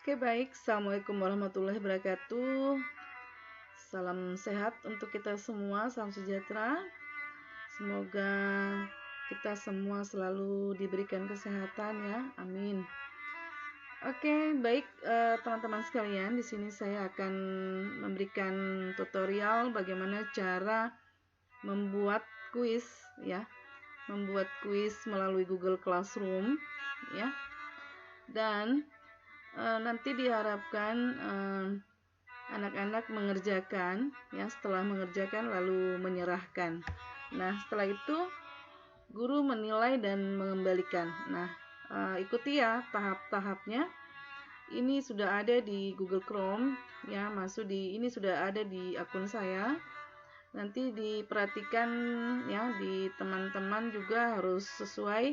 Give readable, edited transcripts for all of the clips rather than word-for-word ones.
Oke, baik. Assalamualaikum warahmatullahi wabarakatuh. Salam sehat untuk kita semua, salam sejahtera. Semoga kita semua selalu diberikan kesehatan ya. Amin. Oke, baik teman-teman sekalian, di sini saya akan memberikan tutorial bagaimana cara membuat kuis ya. Membuat kuis melalui Google Classroom ya. Dan nanti diharapkan anak-anak mengerjakan ya, setelah mengerjakan lalu menyerahkan. Nah, setelah itu guru menilai dan mengembalikan. Nah, ikuti ya tahap-tahapnya. Ini sudah ada di Google Chrome ya, ini sudah ada di akun saya. Nanti diperhatikan ya, di teman-teman juga harus sesuai,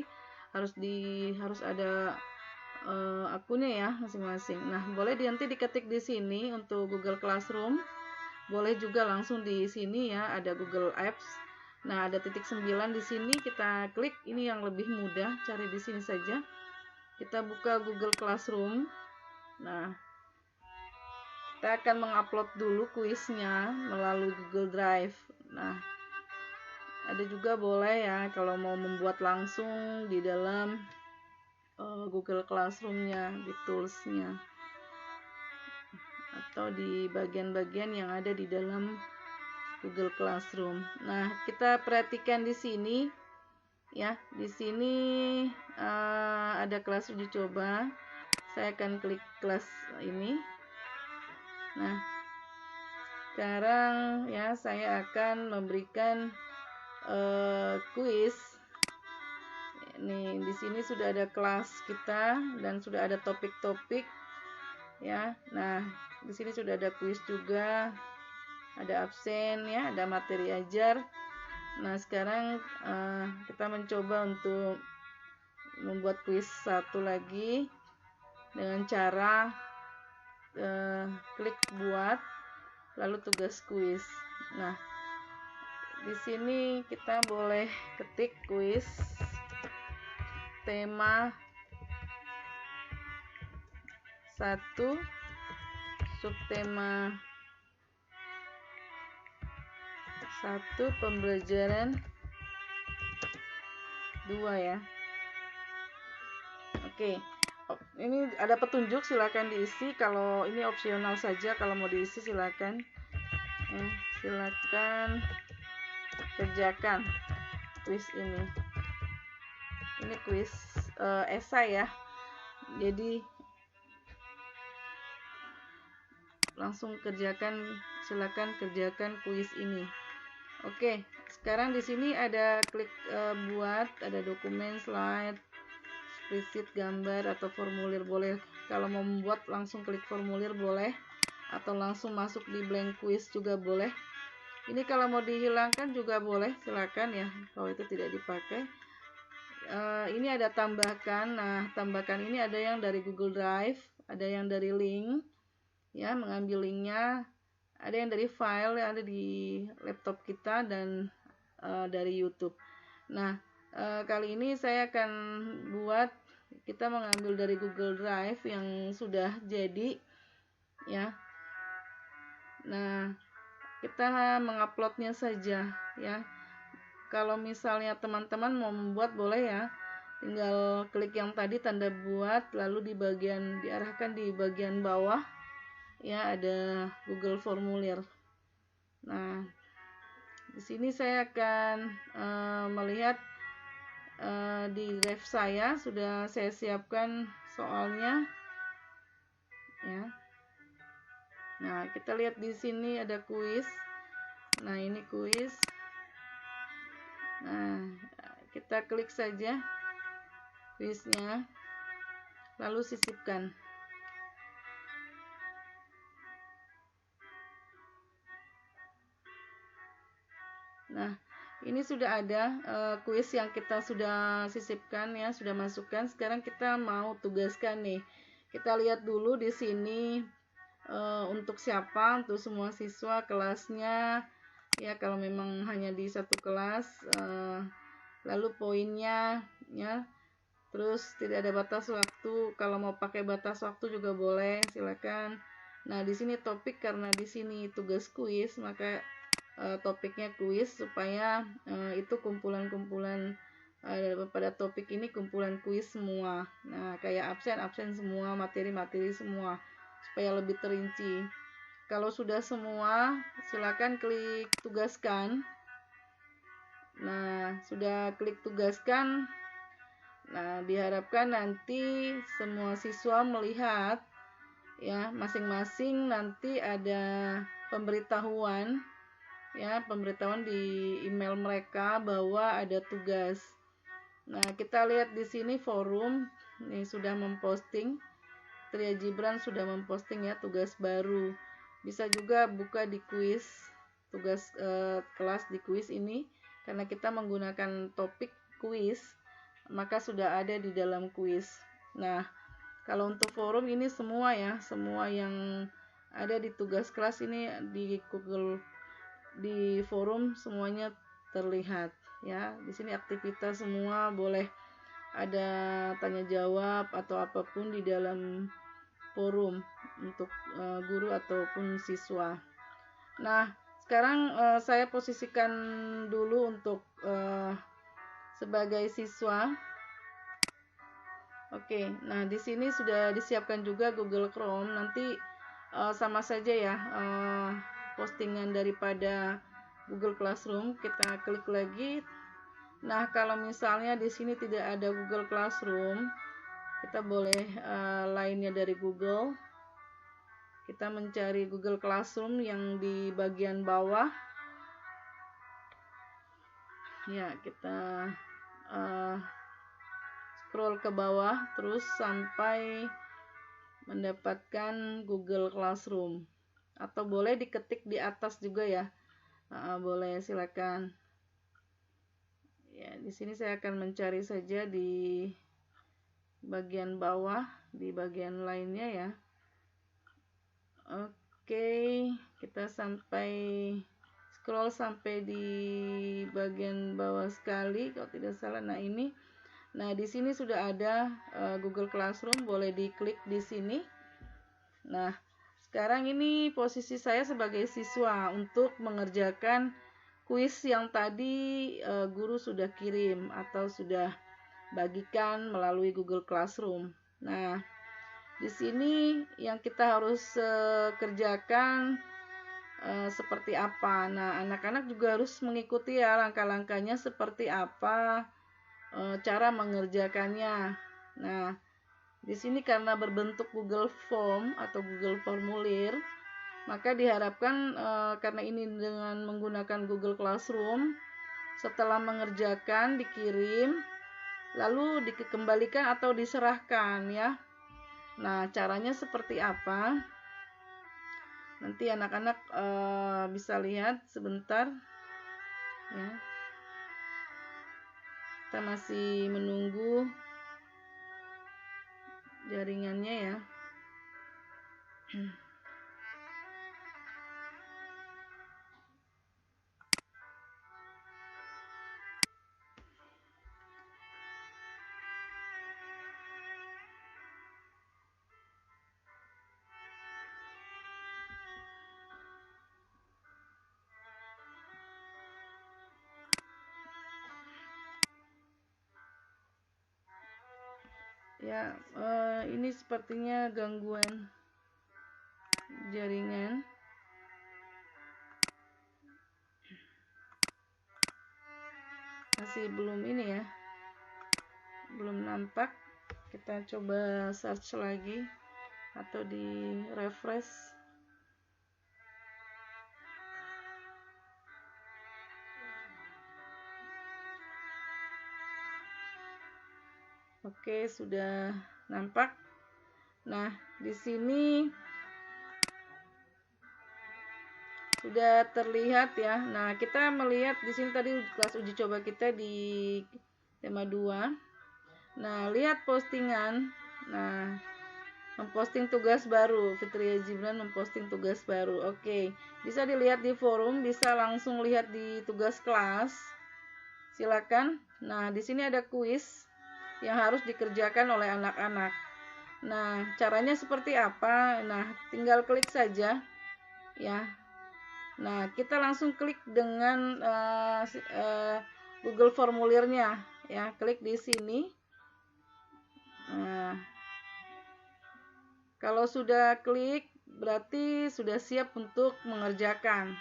harus ada akunnya ya masing-masing. Nah, boleh nanti diketik di sini untuk Google Classroom. Boleh juga langsung di sini ya, ada Google Apps. Nah, ada titik 9 di sini, kita klik. Ini yang lebih mudah, cari di sini saja. Kita buka Google Classroom. Nah, kita akan mengupload dulu kuisnya melalui Google Drive. Nah, ada juga boleh ya kalau mau membuat langsung di dalam Google Classroom-nya, di tools-nya, atau di bagian-bagian yang ada di dalam Google Classroom. Nah, kita perhatikan di sini ya, di sini ada kelas uji coba. Saya akan klik kelas ini. Nah, sekarang ya saya akan memberikan kuis. Nih, di sini sudah ada kelas kita dan sudah ada topik-topik ya. Nah, di sini sudah ada kuis juga, ada absen ya, ada materi ajar. Nah, sekarang kita mencoba untuk membuat kuis satu lagi dengan cara klik buat, lalu tugas kuis. Nah, di sini kita boleh ketik kuis tema 1, subtema 1, pembelajaran 2 ya. Oke. Ini ada petunjuk, silakan diisi. Kalau ini opsional saja, kalau mau diisi silakan. Silakan kerjakan kuis ini. Ini kuis esai ya. Jadi langsung silakan kerjakan kuis ini. Oke, sekarang di sini ada klik buat, ada dokumen, slide, spreadsheet, gambar atau formulir. Boleh kalau mau membuat langsung klik formulir boleh, atau langsung masuk di blank quiz juga boleh. Ini kalau mau dihilangkan juga boleh, silakan ya kalau itu tidak dipakai. Ini ada tambahkan. Nah, tambahkan ini ada yang dari Google Drive, ada yang dari link ya, mengambil linknya, ada yang dari file yang ada di laptop kita, dan dari YouTube. Nah, kali ini saya akan buat, kita mengambil dari Google Drive yang sudah jadi ya. Nah, kita menguploadnya saja ya. Kalau misalnya teman-teman mau membuat boleh ya, tinggal klik yang tadi tanda buat, lalu diarahkan di bagian bawah ya, ada Google Formulir. Nah, di sini saya akan melihat di drive saya sudah saya siapkan soalnya ya. Nah, kita lihat di sini ada kuis. Nah, ini kuis. Nah, kita klik saja kuisnya, lalu sisipkan. Nah, ini sudah ada kuis yang kita sudah sisipkan ya, sudah masukkan. Sekarang kita mau tugaskan nih. Kita lihat dulu di sini untuk siapa, untuk semua siswa, kelasnya ya, kalau memang hanya di satu kelas, lalu poinnya ya, Terus tidak ada batas waktu. Kalau mau pakai batas waktu juga boleh, silakan. Nah, di sini topik karena di sini tugas kuis, maka topiknya kuis supaya itu kumpulan-kumpulan pada topik ini kumpulan kuis semua. Nah, kayak absen semua, materi-materi semua supaya lebih terinci. Kalau sudah semua, silakan klik tugaskan. Nah, sudah klik tugaskan. Nah, diharapkan nanti semua siswa melihat ya, masing-masing nanti ada pemberitahuan ya, pemberitahuan di email mereka bahwa ada tugas. Nah, kita lihat di sini forum ini sudah memposting, Tria Gibran sudah memposting ya tugas baru. Bisa juga buka di kuis, tugas kelas di kuis ini karena kita menggunakan topik kuis, maka sudah ada di dalam kuis. Nah, kalau untuk forum ini semua ya, semua yang ada di tugas kelas ini di Google, di forum semuanya terlihat ya. Di sini aktivitas semua, boleh ada tanya jawab atau apapun di dalam forum untuk guru ataupun siswa. Nah, sekarang saya posisikan dulu untuk sebagai siswa. Oke, nah di sini sudah disiapkan juga Google Chrome. Nanti sama saja ya postingan daripada Google Classroom. Kita klik lagi. Nah, kalau misalnya di sini tidak ada Google Classroom, kita boleh lainnya dari Google. Kita mencari Google Classroom yang di bagian bawah. Ya, kita scroll ke bawah terus sampai mendapatkan Google Classroom, atau boleh diketik di atas juga ya. Boleh, silakan. Ya, di sini saya akan mencari saja di bagian bawah, di bagian lainnya ya. Oke, kita scroll sampai di bagian bawah sekali kalau tidak salah. Nah, ini. Nah, di sini sudah ada Google Classroom, boleh diklik di sini. Nah, sekarang ini posisi saya sebagai siswa untuk mengerjakan kuis yang tadi guru sudah kirim atau sudah bagikan melalui Google Classroom. Nah, di sini yang kita harus kerjakan seperti apa. Nah, anak-anak juga harus mengikuti ya langkah-langkahnya seperti apa cara mengerjakannya. Nah, di sini karena berbentuk Google Form atau Google Formulir, maka diharapkan karena ini dengan menggunakan Google Classroom, setelah mengerjakan dikirim, lalu dikembalikan atau diserahkan ya. Nah, caranya seperti apa? Nanti anak-anak bisa lihat sebentar ya. Kita masih menunggu jaringannya ya. Ya, ini sepertinya gangguan jaringan. Masih belum ini ya, belum nampak. Kita coba search lagi atau di refresh. Oke, sudah nampak. Nah, di sini sudah terlihat ya. Nah, kita melihat di sini tadi kelas uji coba kita di tema 2. Nah, lihat postingan. Nah, memposting tugas baru. Fitria Gibran memposting tugas baru. Oke, bisa dilihat di forum, bisa langsung lihat di tugas kelas. Silakan. Nah, di sini ada kuis yang harus dikerjakan oleh anak-anak. Nah, caranya seperti apa? Nah, tinggal klik saja ya. Nah, kita langsung klik dengan Google formulirnya ya. Klik di sini. Nah, kalau sudah klik berarti sudah siap untuk mengerjakan.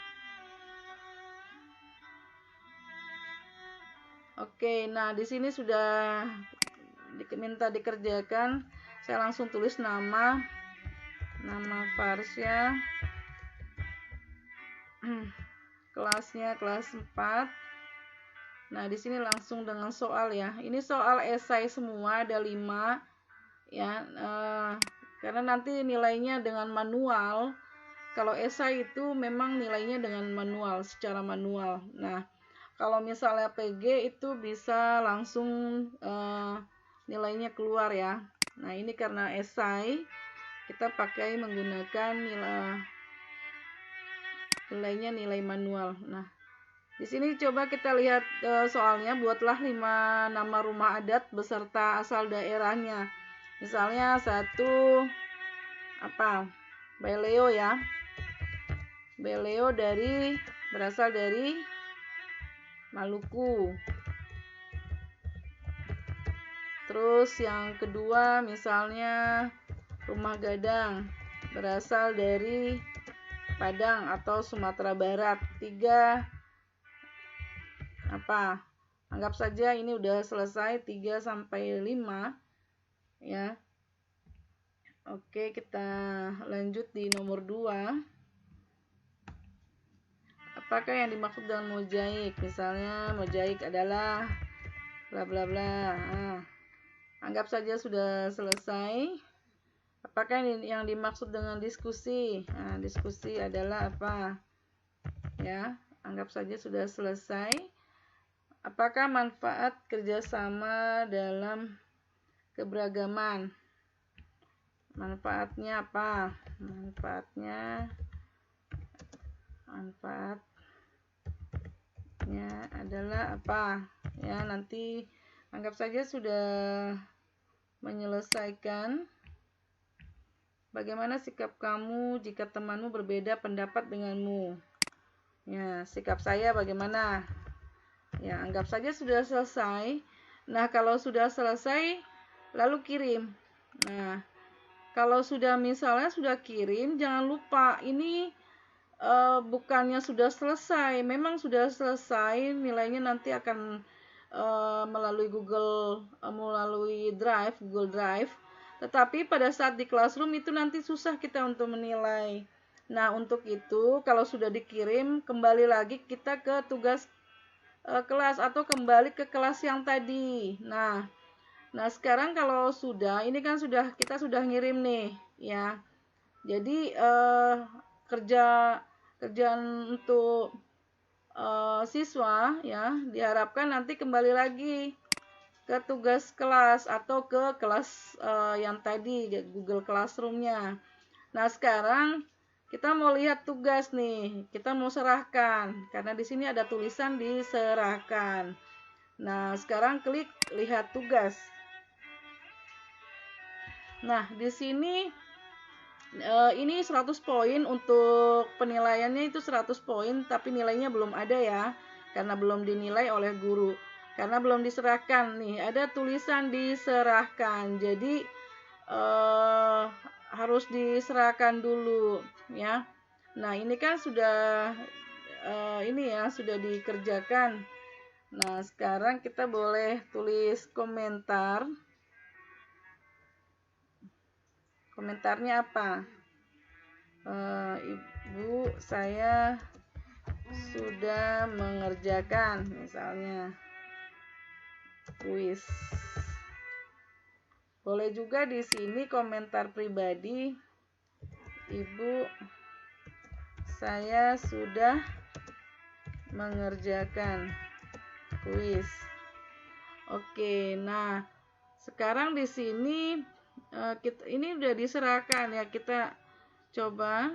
Oke, nah di sini sudah diminta dikerjakan. Saya langsung tulis nama Farsya, kelasnya kelas 4. Nah, di sini langsung dengan soal ya. Ini soal esai semua, ada 5 ya. Karena nanti nilainya dengan manual. Kalau esai itu memang nilainya dengan manual, secara manual. Nah, kalau misalnya PG itu bisa langsung nilainya keluar ya. Nah, ini karena esai kita pakai menggunakan nilainya nilai manual. Nah, di sini coba kita lihat soalnya. Buatlah 5 nama rumah adat beserta asal daerahnya. Misalnya 1 Baileo ya. Baileo berasal dari Maluku. Terus yang kedua misalnya Rumah Gadang berasal dari Padang atau Sumatera Barat. 3 anggap saja ini udah selesai 3 sampai 5 ya. Oke, kita lanjut di nomor 2. Apakah yang dimaksud dengan mozaik? Misalnya mozaik adalah bla bla bla. Anggap saja sudah selesai. Apakah yang dimaksud dengan diskusi? Nah, diskusi adalah apa? Ya, anggap saja sudah selesai. Apakah manfaat kerjasama dalam keberagaman? Manfaatnya apa? Manfaatnya adalah apa? Ya, nanti anggap saja sudah menyelesaikan. Bagaimana sikap kamu jika temanmu berbeda pendapat denganmu? Ya, sikap saya bagaimana? Ya, anggap saja sudah selesai. Nah, kalau sudah selesai lalu kirim. Nah, kalau misalnya sudah kirim, jangan lupa ini bukannya sudah selesai, memang sudah selesai, nilainya nanti akan melalui Google Drive. Tetapi pada saat di Classroom itu nanti susah kita untuk menilai. Nah, untuk itu kalau sudah dikirim, kembali lagi kita ke tugas kelas atau kembali ke kelas yang tadi. Nah, sekarang kalau ini kan kita sudah ngirim nih ya. Jadi kerjaan untuk siswa ya diharapkan nanti kembali lagi ke tugas kelas atau ke kelas yang tadi Google Classroom-nya. Nah, sekarang kita mau lihat tugas nih. Kita mau serahkan karena di sini ada tulisan diserahkan. Nah, sekarang klik lihat tugas. Nah, di sini ini 100 poin untuk penilaiannya, itu 100 poin, tapi nilainya belum ada ya, karena belum dinilai oleh guru, karena belum diserahkan. Nih, ada tulisan diserahkan, jadi harus diserahkan dulu ya. Nah, ini kan sudah sudah dikerjakan. Nah, sekarang kita boleh tulis komentar. Komentarnya apa? Ibu, saya sudah mengerjakan, misalnya kuis. Boleh juga di sini komentar pribadi. Ibu, saya sudah mengerjakan kuis. Oke, nah sekarang di sini ini udah diserahkan ya. Kita coba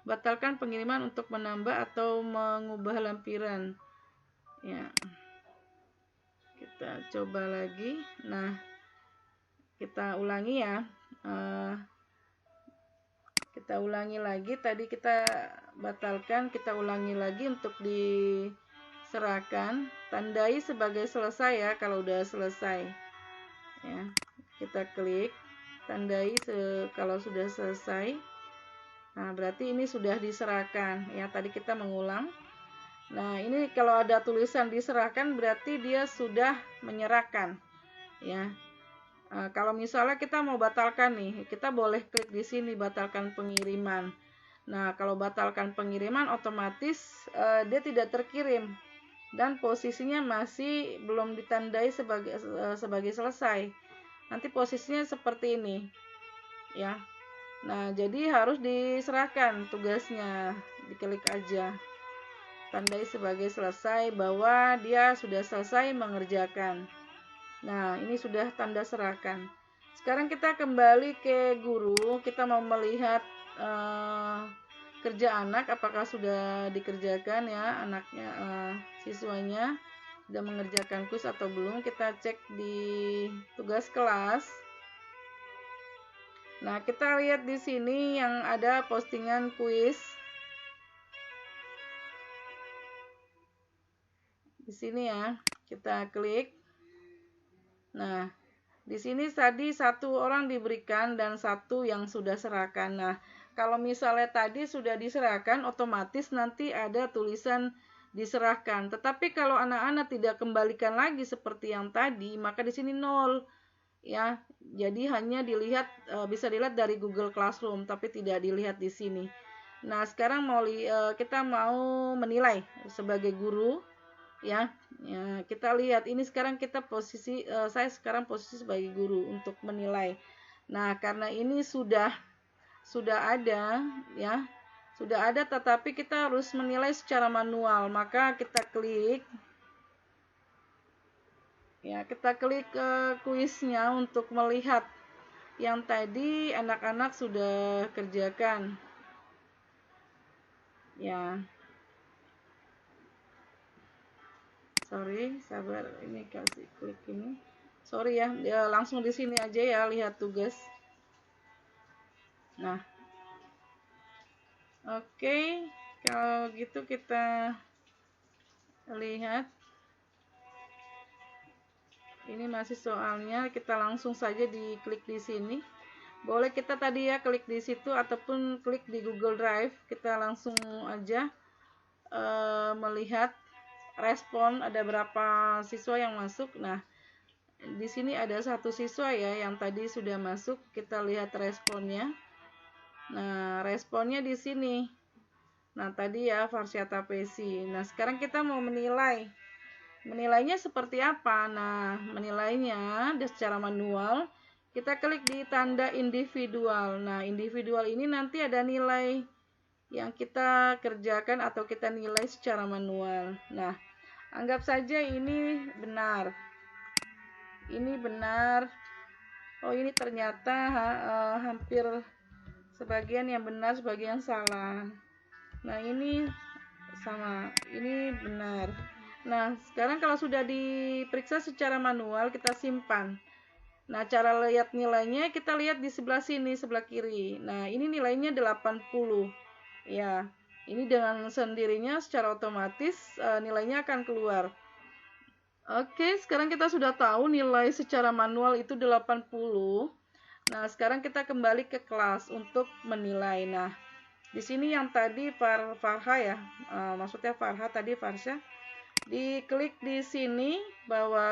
batalkan pengiriman untuk menambah atau mengubah lampiran. Ya. Kita coba lagi. Nah, kita ulangi ya. Kita ulangi lagi. Tadi kita batalkan, kita ulangi lagi untuk diserahkan. Tandai sebagai selesai ya kalau udah selesai. Ya, kita klik. Tandai kalau sudah selesai. Nah, berarti ini sudah diserahkan. Ya, tadi kita mengulang. Nah, ini kalau ada tulisan diserahkan berarti dia sudah menyerahkan. Ya. Kalau misalnya kita mau batalkan nih, kita boleh klik di sini batalkan pengiriman. Nah, kalau batalkan pengiriman otomatis dia tidak terkirim dan posisinya masih belum ditandai sebagai selesai. Nanti posisinya seperti ini. Ya. Nah, jadi harus diserahkan tugasnya. Diklik aja. Tandai sebagai selesai bahwa dia sudah selesai mengerjakan. Nah, ini sudah tanda serahkan. Sekarang kita kembali ke guru. Kita mau melihat kerja anak apakah sudah dikerjakan ya anaknya, siswanya sudah mengerjakan kuis atau belum. Kita cek di tugas kelas. Nah, kita lihat di sini yang ada postingan kuis. Di sini ya, kita klik. Nah, di sini tadi satu orang diberikan dan satu yang sudah serahkan. Nah, kalau misalnya tadi sudah diserahkan, otomatis nanti ada tulisan diserahkan. Tetapi kalau anak-anak tidak kembalikan lagi seperti yang tadi, maka di sini 0. Ya, jadi hanya dilihat bisa dilihat dari Google Classroom, tapi tidak dilihat di sini. Nah, sekarang kita mau menilai sebagai guru. Ya, kita lihat ini sekarang kita saya sekarang posisi sebagai guru untuk menilai. Nah, karena ini sudah ada ya, sudah ada tetapi kita harus menilai secara manual, maka kita klik ya, kita klik kuisnya untuk melihat yang tadi anak-anak sudah kerjakan ya. Sorry, sabar, ini kasih klik ini. Sorry ya, langsung di sini aja ya lihat tugas. Nah, oke, kalau gitu kita lihat. Ini masih soalnya, kita langsung saja diklik di sini. Boleh kita tadi ya klik di situ ataupun klik di Google Drive. Kita langsung aja melihat respon ada berapa siswa yang masuk. Nah, di sini ada satu siswa ya yang tadi sudah masuk. Kita lihat responnya. Nah, responnya di sini. Nah, tadi ya Farsiata Pesi. Nah, sekarang kita mau menilai. Menilainya seperti apa? Nah, menilainya secara manual. Kita klik di tanda individual. Nah, individual ini nanti ada nilai yang kita kerjakan atau kita nilai secara manual. Nah, anggap saja ini benar. Ini benar. Oh, ini ternyata hampir sebagian yang benar, sebagian salah. Nah, ini sama. Ini benar. Nah, sekarang kalau sudah diperiksa secara manual, kita simpan. Nah, cara lihat nilainya kita lihat di sebelah sini, sebelah kiri. Nah, ini nilainya 80. Ya, ini dengan sendirinya secara otomatis nilainya akan keluar. Oke, sekarang kita sudah tahu nilai secara manual itu 80. Nah, sekarang kita kembali ke kelas untuk menilai. Nah, di sini yang tadi Farha ya, maksudnya Farha tadi Farsha, diklik di sini bahwa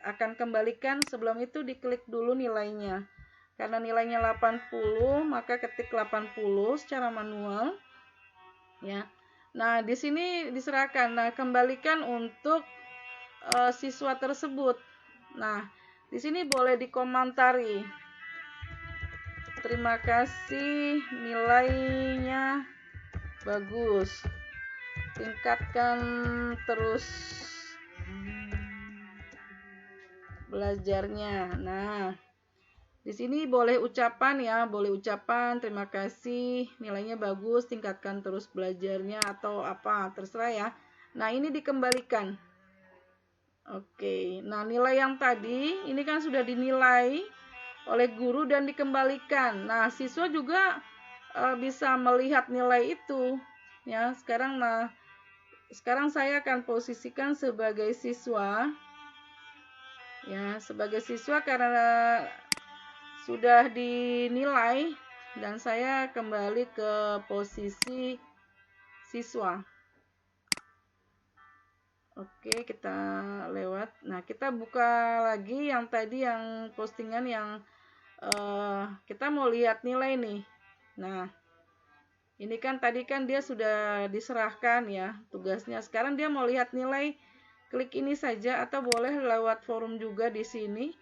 akan kembalikan, sebelum itu diklik dulu nilainya. Karena nilainya 80, maka ketik 80 secara manual. Ya. Nah, di sini diserahkan. Nah, kembalikan untuk siswa tersebut. Nah, di sini boleh dikomentari. Terima kasih, nilainya bagus. Tingkatkan terus belajarnya. Nah, di sini boleh ucapan ya, boleh ucapan terima kasih, nilainya bagus, tingkatkan terus belajarnya atau apa, terserah ya. Nah, ini dikembalikan. Oke, nah nilai yang tadi ini kan sudah dinilai oleh guru dan dikembalikan. Nah, siswa juga bisa melihat nilai itu. Ya, sekarang saya akan posisikan sebagai siswa. Ya, sebagai siswa karena sudah dinilai dan saya kembali ke posisi siswa. Oke, kita lewat. Nah, kita buka lagi yang tadi yang postingan yang kita mau lihat nilai nih. Nah, ini kan tadi kan dia sudah diserahkan ya tugasnya. Sekarang dia mau lihat nilai. Klik ini saja atau boleh lewat forum juga di sini.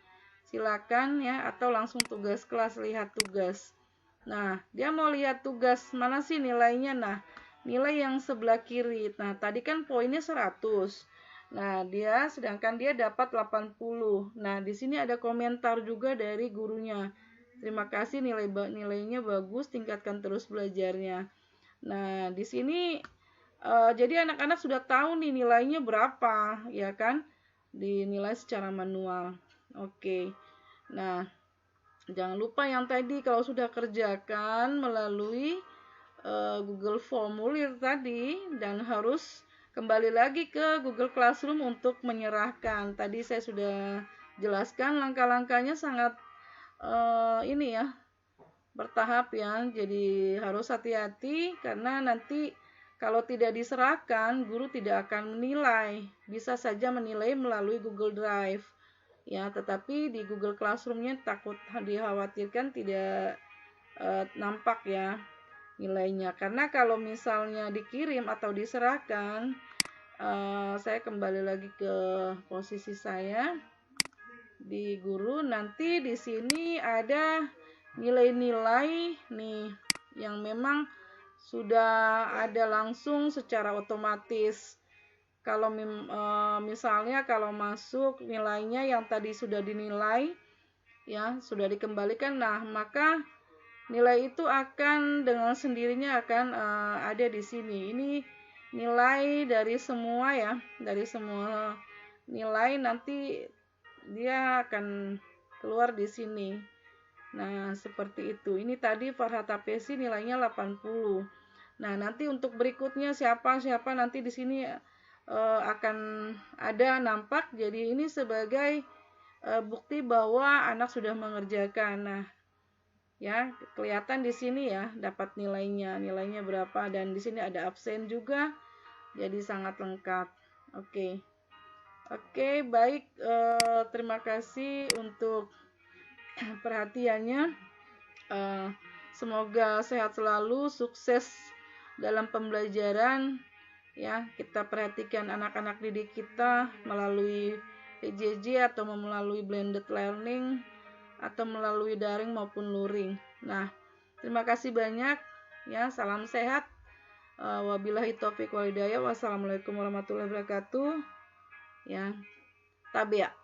Silakan ya, atau langsung tugas kelas, lihat tugas. Nah, dia mau lihat tugas mana sih nilainya. Nah, nilai yang sebelah kiri. Nah, tadi kan poinnya 100. Nah, sedangkan dia dapat 80. Nah, di sini ada komentar juga dari gurunya. Terima kasih, nilainya bagus, tingkatkan terus belajarnya. Nah, di sini jadi anak-anak sudah tahu nih nilainya berapa, ya kan? Dinilai secara manual. Oke. Nah, jangan lupa yang tadi kalau sudah kerjakan melalui Google Formulir tadi dan harus kembali lagi ke Google Classroom untuk menyerahkan. Tadi saya sudah jelaskan langkah-langkahnya sangat ini ya, bertahap ya. Jadi harus hati-hati karena nanti kalau tidak diserahkan, guru tidak akan menilai. Bisa saja menilai melalui Google Drive. Ya, tetapi di Google Classroom-nya takut dikhawatirkan tidak nampak ya nilainya. Karena kalau misalnya dikirim atau diserahkan, saya kembali lagi ke posisi saya di guru. Nanti di sini ada nilai-nilai nih yang memang sudah ada langsung secara otomatis. Kalau misalnya kalau masuk nilainya yang tadi sudah dinilai ya, sudah dikembalikan, nah maka nilai itu akan dengan sendirinya akan ada di sini. Ini nilai dari semua ya, dari semua nilai nanti dia akan keluar di sini. Nah, seperti itu. Ini tadi Farhat Apesi nilainya 80. Nah, nanti untuk berikutnya siapa nanti di sini akan ada nampak. Jadi ini sebagai bukti bahwa anak sudah mengerjakan. Nah, ya, kelihatan di sini ya dapat nilainya berapa dan di sini ada absen juga. Jadi sangat lengkap. Oke. Oke, baik. Terima kasih untuk perhatiannya. Semoga sehat selalu, sukses dalam pembelajaran. Ya, kita perhatikan anak-anak didik kita melalui PJJ atau melalui blended learning atau melalui daring maupun luring. Nah, terima kasih banyak. Ya, salam sehat. Wabillahi taufiq wal hidayah. Wassalamualaikum warahmatullahi wabarakatuh. Ya, tabia.